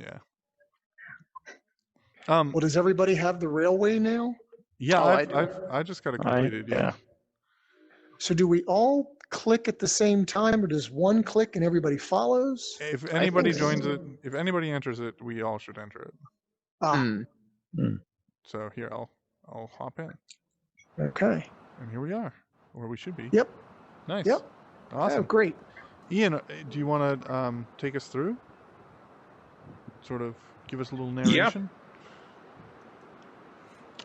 Yeah. Well, does everybody have the railway now? Yeah, Oh, I just got it completed. Yeah. So do we all click at the same time, or does one click and everybody follows? If anybody joins it, if anybody enters it, we all should enter it. So here, I'll hop in. Okay. And here we are, where we should be. Yep. Nice. Yep. Awesome. Oh, great. Ian, do you want to take us through? Sort of give us a little narration?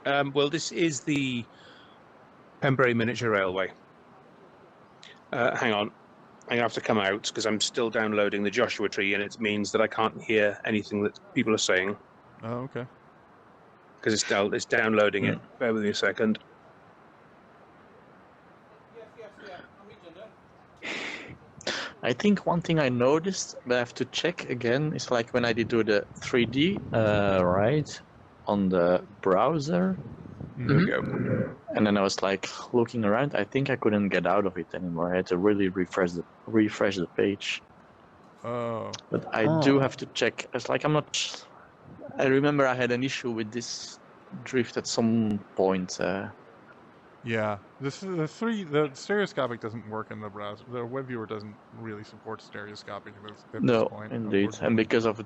Yeah. Well, this is the Pembrey Miniature Railway. Hang on. I have to come out because I'm still downloading the Joshua Tree, and it means that I can't hear anything that people are saying. Oh, okay. Because it's downloading it. Bear with me a second. I think one thing I noticed, but I have to check again, is like when I did do the 3D, right, on the browser. There we go. And then I was like looking around. I think I couldn't get out of it anymore. I had to really refresh the page. Oh. But I do have to check. It's like I'm not. I remember I had an issue with this drift at some point. Yeah, the stereoscopic doesn't work in the browser. The web viewer doesn't really support stereoscopic at this point. Indeed, and because of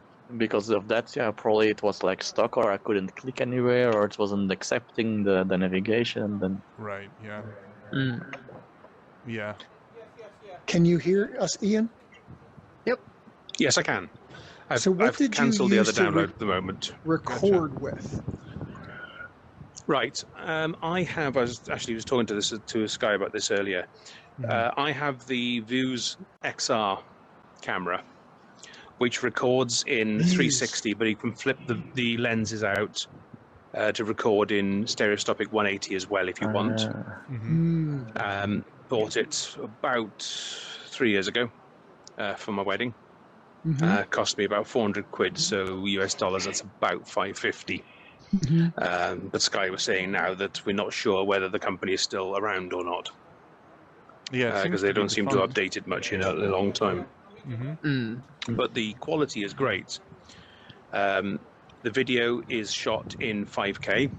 that, yeah, probably it was like stuck, or I couldn't click anywhere, or it wasn't accepting the navigation. Then right, yeah, yeah. Can you hear us, Ian? Yep. Yes, I can. I've cancelled the other download at the moment. Record with. Right. I was talking to a guy about this earlier. I have the Views XR camera, which records in 360, but you can flip the lenses out to record in stereoscopic 180 as well if you want. Bought it about 3 years ago for my wedding. Cost me about 400 quid, so US dollars, that's about 550. But Sky was saying now that we're not sure whether the company is still around or not. Yeah, because they don't seem to have updated much in a long time. But the quality is great. The video is shot in 5K,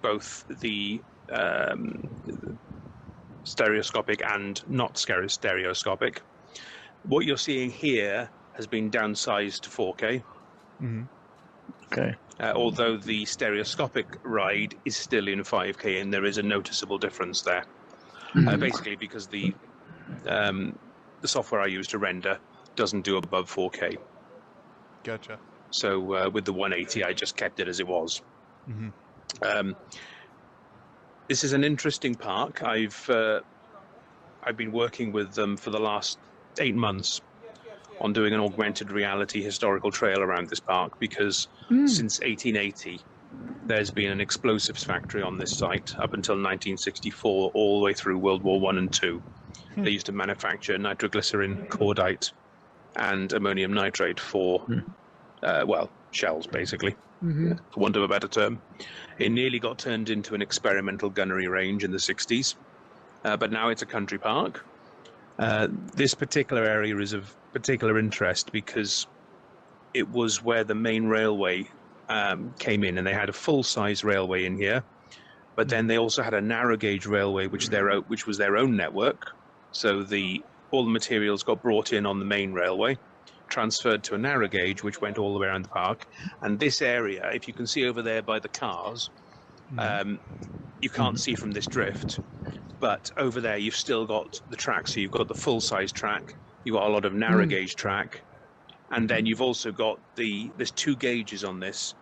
both the stereoscopic and not stereoscopic. What you're seeing here has been downsized to 4K. Okay. Although the stereoscopic ride is still in 5K, and there is a noticeable difference there. Basically, because the software I use to render doesn't do above 4K. Gotcha. So with the 180, I just kept it as it was. This is an interesting park. I've been working with them for the last 8 months on doing an augmented reality historical trail around this park, because since 1880 there's been an explosives factory on this site up until 1964, all the way through World War I and II. They used to manufacture nitroglycerin, cordite, and ammonium nitrate for, shells, basically, for want of a better term. It nearly got turned into an experimental gunnery range in the 60s, but now it's a country park. This particular area is of particular interest because it was where the main railway came in, and they had a full-size railway in here, but then they also had a narrow gauge railway, which was their own network. So all the materials got brought in on the main railway, transferred to a narrow gauge, which went all the way around the park. And this area, if you can see over there by the cars, you can't see from this drift, but over there you've still got the track. So you've got the full-size track, you've got a lot of narrow gauge track, and then you've also got there's 2 gauges on this.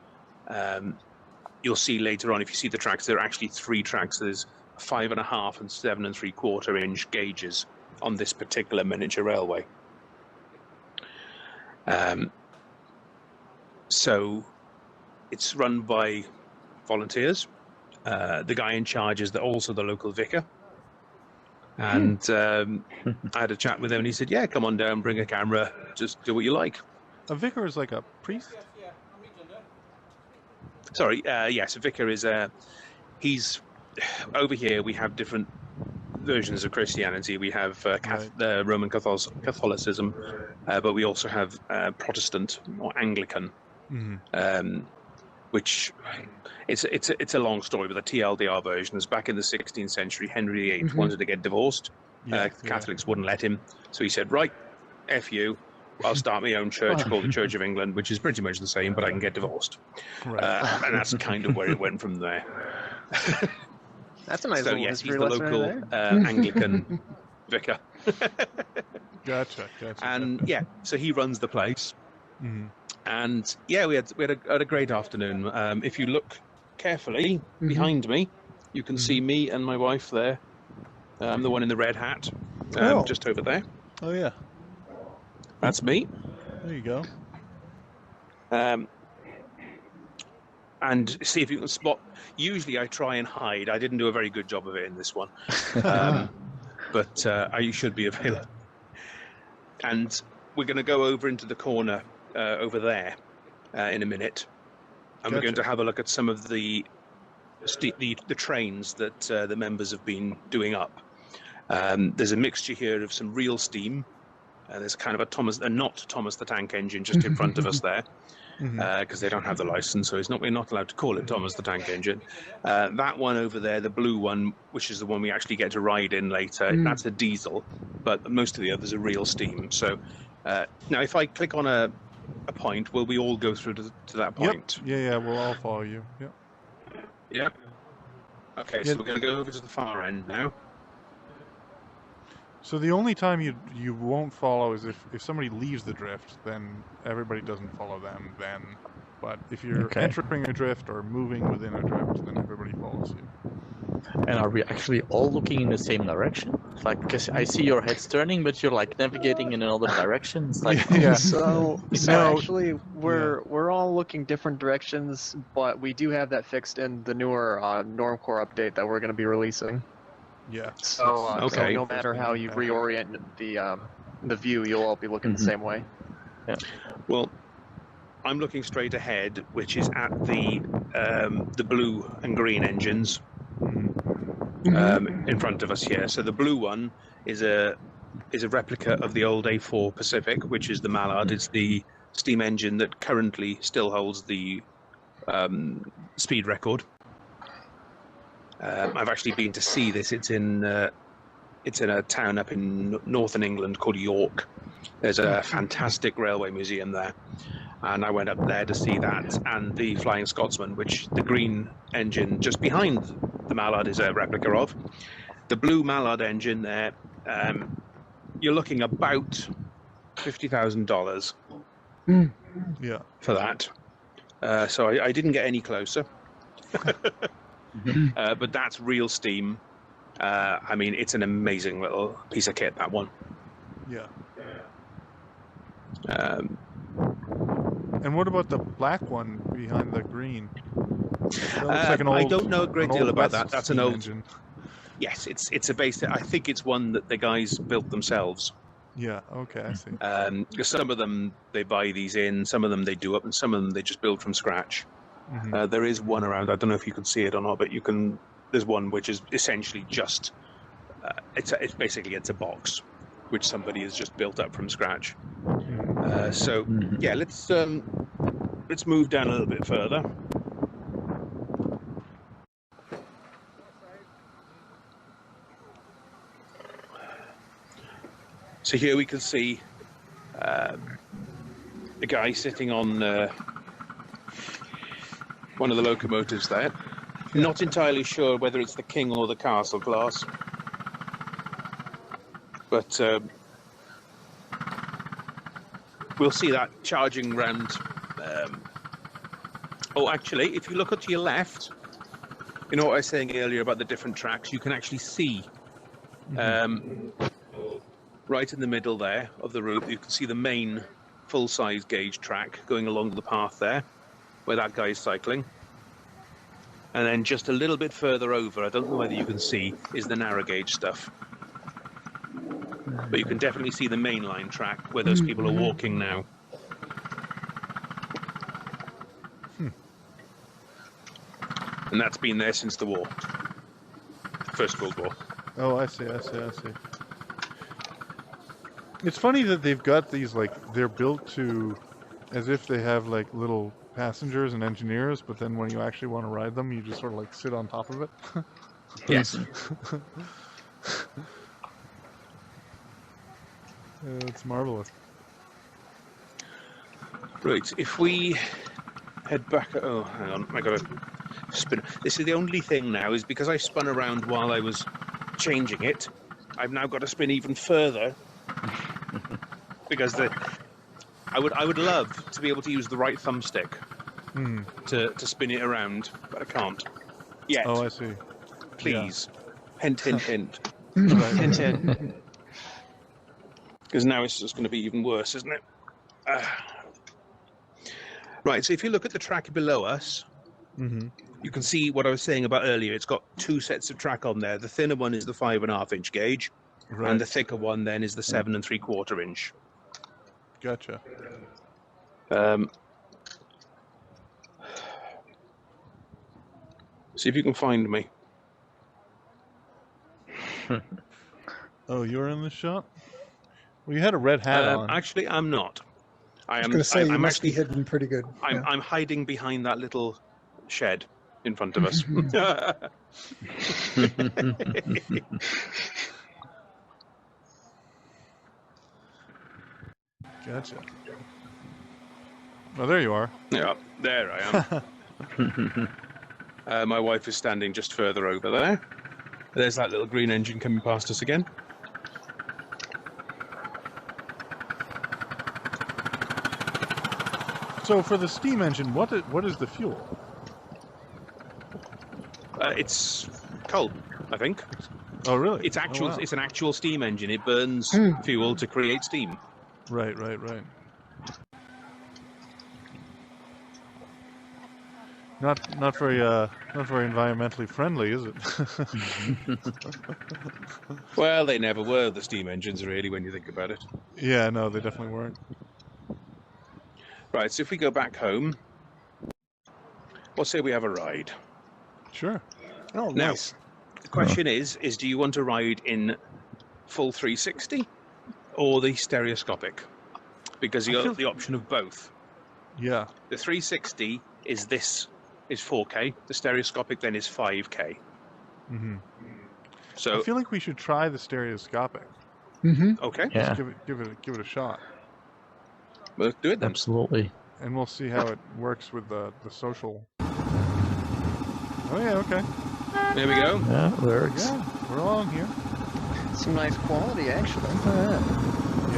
You'll see later on, if you see the tracks, there are actually 3 tracks. There's 5.5 and 7 3/4 inch gauges on this particular miniature railway. So it's run by volunteers. The guy in charge is also the local vicar. And I had a chat with him, and he said, yeah, come on down, bring a camera, just do what you like. A vicar is like a priest? Sorry, yes, a vicar is he's over here. We have different versions of Christianity. We have Roman Catholicism, but we also have Protestant or Anglican, which it's a long story. But the TLDR version is back in the 16th century. Henry VIII wanted to get divorced. Catholics wouldn't let him, so he said, "Right, F you. I'll start my own church called the Church of England, which is pretty much the same, but I can get divorced." And that's kind of where it went from there. That's a nice so little yes, he's history the lesson local right there. Anglican vicar. Gotcha. And yeah, so he runs the place. And yeah, we had a great afternoon. If you look carefully behind me, you can see me and my wife there. I'm the one in the red hat, just over there. Oh yeah, that's me. There you go. And see if you can spot. Usually I try and hide. I didn't do a very good job of it in this one. But you should be available. And we're going to go over into the corner over there in a minute. And we're going to have a look at some of the trains that the members have been doing up. There's a mixture here of some real steam. There's kind of not Thomas the Tank Engine just in front of us there. Because they don't have the license, so we're not allowed to call it Thomas the Tank Engine. That one over there, the blue one, which is the one we actually get to ride in later, that's a diesel, but most of the others are real steam. So now if I click on a point, will we all go through to that point? Yep. Yeah, we'll all follow you. Yep. Yep. Okay, so we're going to go over to the far end now. So the only time you won't follow is if somebody leaves the drift, then everybody doesn't follow them then. But if you're entering a drift or moving within a drift, then everybody follows you. And are we actually all looking in the same direction? It's like, because I see your heads turning, but you're like navigating in another direction. It's like, So actually, we're all looking different directions, but we do have that fixed in the newer Normcore update that we're going to be releasing. Yeah. So no matter how you reorient the view, you'll all be looking the same way. Yeah. Well, I'm looking straight ahead, which is at the blue and green engines in front of us here. So the blue one is a replica of the old A4 Pacific, which is the Mallard. It's the steam engine that currently still holds the speed record. I've actually been to see this. It's in a town up in northern England called York. There's a fantastic railway museum there, and I went up there to see that and the Flying Scotsman, which the green engine just behind the Mallard is a replica of. The blue Mallard engine there, you're looking about $50,000 for that. So I didn't get any closer. But that's real steam. I mean, it's an amazing little piece of kit, that one. Yeah. And what about the black one behind the green? That looks like an old, I don't know a great deal about that. That's an old engine. Yes, it's a base. I think it's one that the guys built themselves. Yeah. Okay, I see. Because some of them they buy these in, some of them they do up, and some of them they just build from scratch. There is one around. I don't know if you can see it or not, but you can. There's one which is essentially just. It's a box, which somebody has just built up from scratch. So yeah, let's move down a little bit further. So here we can see a guy sitting on one of the locomotives there. Not entirely sure whether it's the King or the Castle class, but we'll see that charging round. Oh, actually, if you look to your left, you know what I was saying earlier about the different tracks, you can actually see right in the middle there of the route, you can see the main full-size gauge track going along the path there, where that guy is cycling. And then just a little bit further over, I don't know whether you can see, is the narrow gauge stuff. But you can definitely see the mainline track where those people are walking now. And that's been there since the war. First World War. Oh, I see. It's funny that they've got these, like, they're built to, as if they have, like, little passengers and engineers, but then when you actually want to ride them, you just sort of, like, sit on top of it. Yes. It's marvelous. Right, if we head back... Oh, hang on, I gotta spin... This is the only thing now, is because I spun around while I was changing it, I've now got to spin even further, because I would love to be able to use the right thumbstick to spin it around, but I can't. Yet. Oh, I see. Please. Yeah. Hint, hint, hint. Hint, hint. Because now it's just going to be even worse, isn't it? Right, so if you look at the track below us, you can see what I was saying about earlier. It's got two sets of track on there. The thinner one is the 5.5 inch gauge, and the thicker one then is the 7 3/4 inch. Gotcha. See if you can find me. Oh, you're in the shot? Well, you had a red hat on. Actually, I'm not. I was going to say, you must be hidden pretty good. I'm hiding behind that little shed in front of us. Gotcha. Oh, there you are. Yeah, there I am. My wife is standing just further over there. There's that little green engine coming past us again. So for the steam engine, what is the fuel? It's coal, I think. Oh, really? It's actual. Oh, wow. It's an actual steam engine. It burns fuel to create steam. Right. Not very environmentally friendly, is it? Well, they never were, the steam engines, really, when you think about it. Yeah, no, they definitely weren't. Right, so if we go back home, let's say we have a ride. Sure. Oh, Now, nice. the question is do you want to ride in full 360 or the stereoscopic? Because you got the option of both. Yeah. The 360 is 4K. The stereoscopic then is 5K. So I feel like we should try the stereoscopic. okay. Yeah. Just give it a shot. Let's do it then. Absolutely. And we'll see how it works with the social. Oh yeah, okay. There we go. Yeah, it works. Yeah, we're along here. Some nice quality, actually.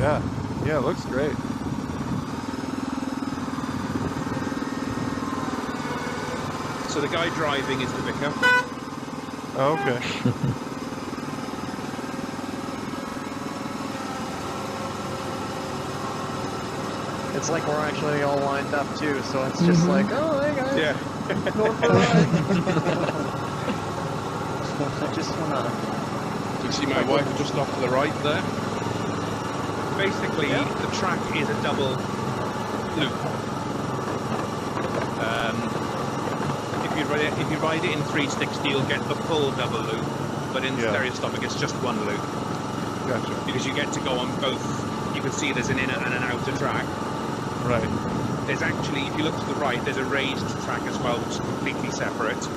Yeah, it looks great. So the guy driving is the vicar. Oh, okay. It's like we're actually all lined up too, so it's just like, oh, hey guys. Yeah. Going for a ride. I just wanna. You see my wife just off to the right there. Basically, the track is a double loop. If you ride it in 360, you'll get the full double loop, but in stereoscopic, it's just one loop. Gotcha. Because you get to go on both. You can see there's an inner and an outer track. Right. There's actually, if you look to the right, there's a raised track as well, which is completely separate.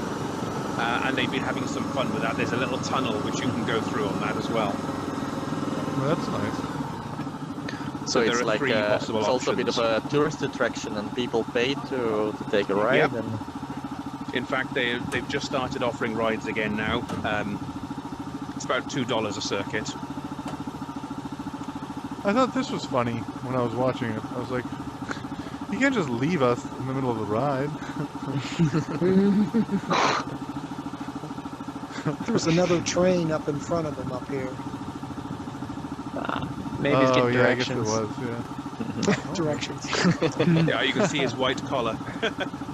And they've been having some fun with that. There's a little tunnel which you can go through on that as well. Well, that's nice. So there it's are like three possible it's also a bit of a tourist attraction, and people pay to take a ride. Yep. And In fact, they've just started offering rides again now. It's about $2 a circuit. I thought this was funny when I was watching it. I was like, you can't just leave us in the middle of the ride. There's another train up in front of them up here. Maybe it's getting yeah, I guess directions. it was, yeah. Directions. Yeah, you can see his white collar.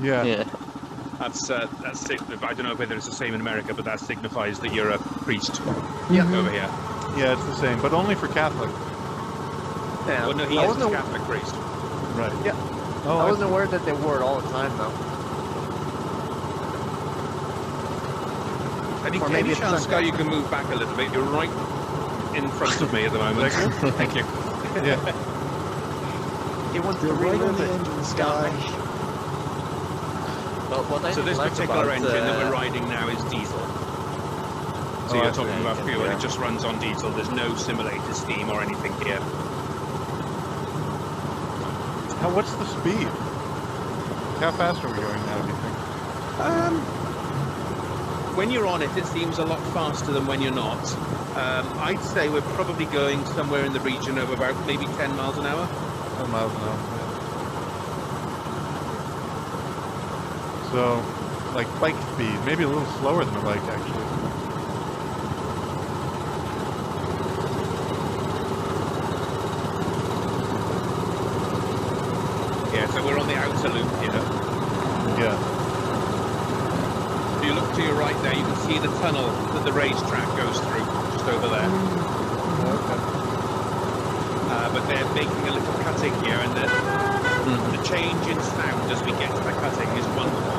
Yeah. That's I don't know whether it's the same in America, but that signifies that you're a priest over here. Yeah, it's the same, but only for Catholic. Yeah. Well, no, he I is a wasn't, Catholic priest. Right. Yeah. Oh, I wasn't aware that they wore it all the time, though. Any chance, Sky, you can move back a little bit? You're right in front of me at the moment. Thank you. Yeah. He wants You're to right on relive the it. engine, Sky. Well, what I So this like particular about, engine that we're riding now is diesel. So you're talking about fuel, it just runs on diesel. There's no simulated steam or anything here. What's the speed? How fast are we going now, do you think? When you're on it, it seems a lot faster than when you're not. I'd say we're probably going somewhere in the region of about maybe 10 miles an hour. 10 miles an hour. Yeah. So, like bike speed, maybe a little slower than a bike, actually. Yeah, so we're on the outer loop here. Yeah. If you look to your right there, you can see the tunnel that the racetrack goes through, just over there. Okay. But they're making a little cutting here, and the change in sound as we get to the cutting is wonderful.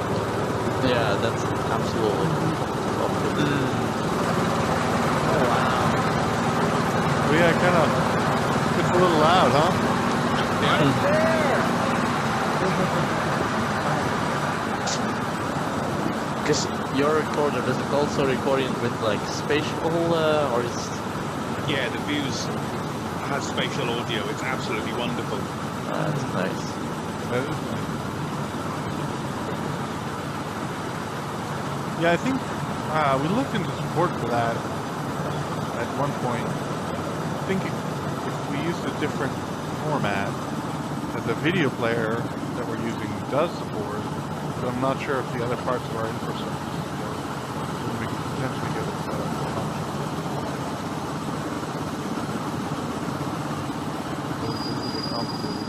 Yeah, that's absolutely. Oh, wow. Well, yeah, kind of. It's a little loud, huh? Because your recorder, does it also record with like spatial or is? Yeah, the Views has spatial audio. It's absolutely wonderful. That's nice. That is nice. Yeah, I think we looked into support for that at one point. I think if we used a different format, that the video player that we're using does support, but I'm not sure if the other parts of our infrastructure support. Then we could potentially get it functional. It's a bit complicated.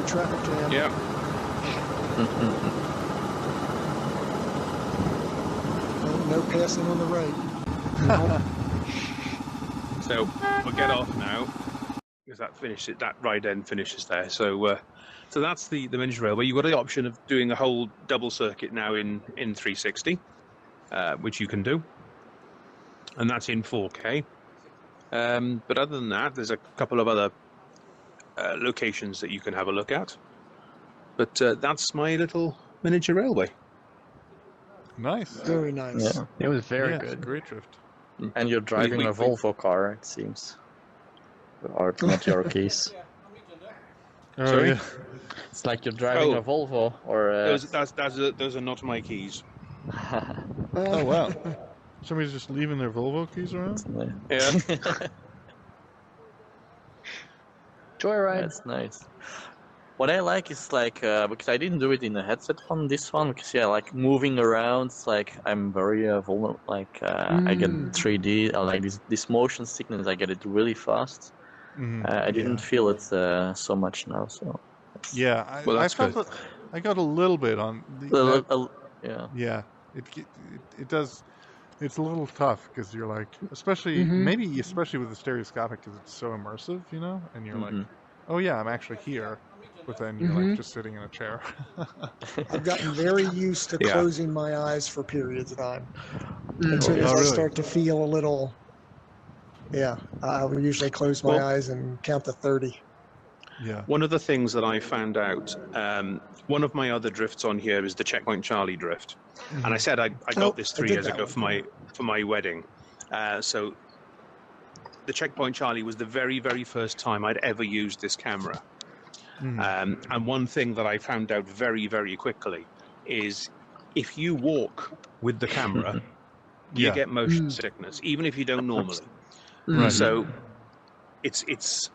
Traffic jam. Yeah. No passing on the right. So we'll get off now because that finishes. That ride end finishes there. So so that's the Miniature Railway. You've got the option of doing a whole double circuit now in 360, which you can do, and that's in 4K. But other than that, there's a couple of other locations that you can have a look at. But that's my little Miniature Railway. Nice. Very nice. Yeah. It was very Yeah, it's a good. great drift. And you're driving a Volvo car, it seems. Or not your case. Oh, Sorry? yeah. It's like you're driving a Volvo or. Those are not my keys. Oh, wow. Somebody's just leaving their Volvo keys around? Yeah. Joyride. That's nice. What I like is like because I didn't do it in the headset on this one because yeah, like moving around, it's like I'm very vulnerable. Like I get 3D, I like this motion sickness. I get it really fast. I didn't feel it so much now. So yeah, I felt it. I got a little bit on the. Yeah, it does. It's a little tough because you're like, especially maybe especially with the stereoscopic because it's so immersive, you know, and you're like, oh yeah, I'm actually here, but then you're like just sitting in a chair. I've gotten very used to closing my eyes for periods of time. Until I start to feel a little. Yeah, I will usually close my eyes and count to 30. Yeah. One of the things that I found out, one of my other drifts on here is the Checkpoint Charlie drift, and I said I got this 3 years ago for my wedding. So the Checkpoint Charlie was the very, very first time I'd ever used this camera. And one thing that I found out very, very quickly is if you walk with the camera, you get motion sickness, even if you don't normally. So it's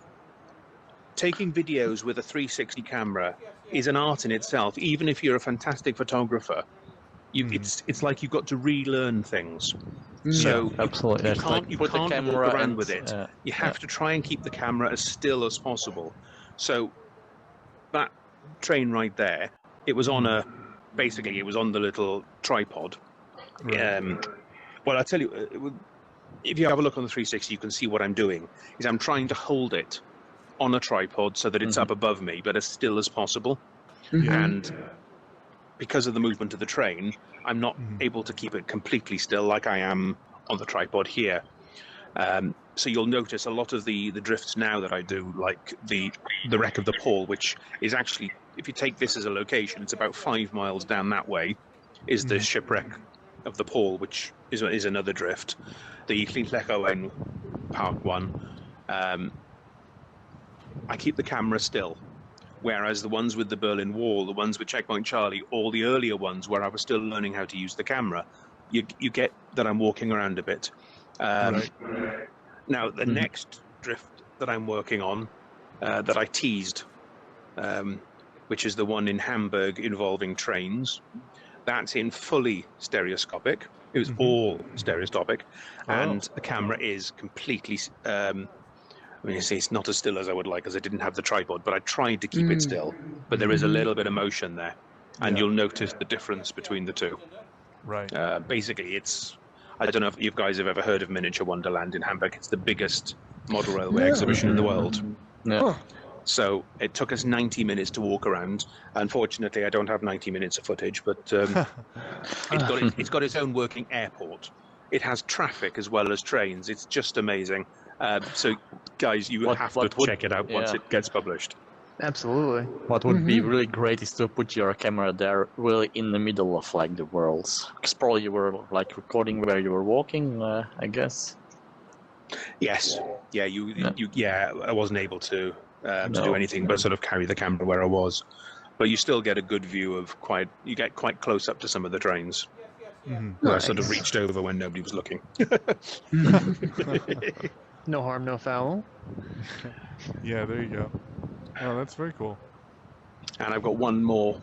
taking videos with a 360 camera is an art in itself. Even if you're a fantastic photographer, it's like you've got to relearn things. So absolutely, you can't walk around with it. You have to try and keep the camera as still as possible. So that train right there, it was on basically it was on the little tripod. Well, I tell you, if you have a look on the 360, you can see what I'm doing. Is I'm trying to hold it on a tripod so that it's up above me, but as still as possible. And because of the movement of the train, I'm not able to keep it completely still like I am on the tripod here. So you'll notice a lot of the drifts now that I do, like the wreck of the Paul, which is actually, if you take this as a location, it's about 5 miles down that way, is the shipwreck of the Paul, which is another drift. The Llynllech Owen Park one, I keep the camera still. Whereas the ones with the Berlin Wall, the ones with Checkpoint Charlie, all the earlier ones where I was still learning how to use the camera, you get that I'm walking around a bit. Now, the next drift that I'm working on, that I teased, which is the one in Hamburg involving trains, that's in fully stereoscopic. It was all stereoscopic, and the camera is completely... I mean, it's not as still as I would like, as I didn't have the tripod, but I tried to keep it still. But there is a little bit of motion there, and you'll notice the difference between the two. Right. Basically, I don't know if you guys have ever heard of Miniature Wonderland in Hamburg. It's the biggest model railway exhibition in the world. Yeah. So it took us 90 minutes to walk around. Unfortunately, I don't have 90 minutes of footage, but it's got its own working airport. It has traffic as well as trains. It's just amazing. So, guys, you have to check it out once it gets published. Absolutely. What would be really great is to put your camera there, really in the middle of like the worlds. Because probably you were like recording where you were walking, I guess. Yes. Yeah. I wasn't able to do anything but sort of carry the camera where I was, but you still get a good view of you get quite close up to some of the trains. Nice. I sort of reached over when nobody was looking. No harm, no foul. Yeah, there you go. Oh, that's very cool. And I've got one more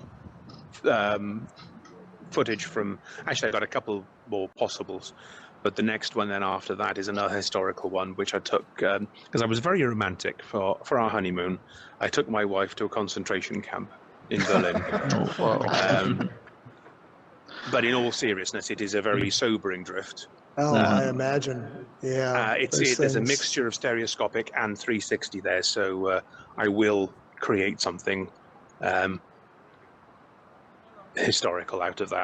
footage from... Actually, I've got a couple more possibles. But the next one then after that is another historical one, which I took... Because I was very romantic for our honeymoon. I took my wife to a concentration camp in Berlin. But in all seriousness, it is a very sobering drift. Oh, I imagine. Yeah. There's a mixture of stereoscopic and 360 there, so I will create something historical out of that.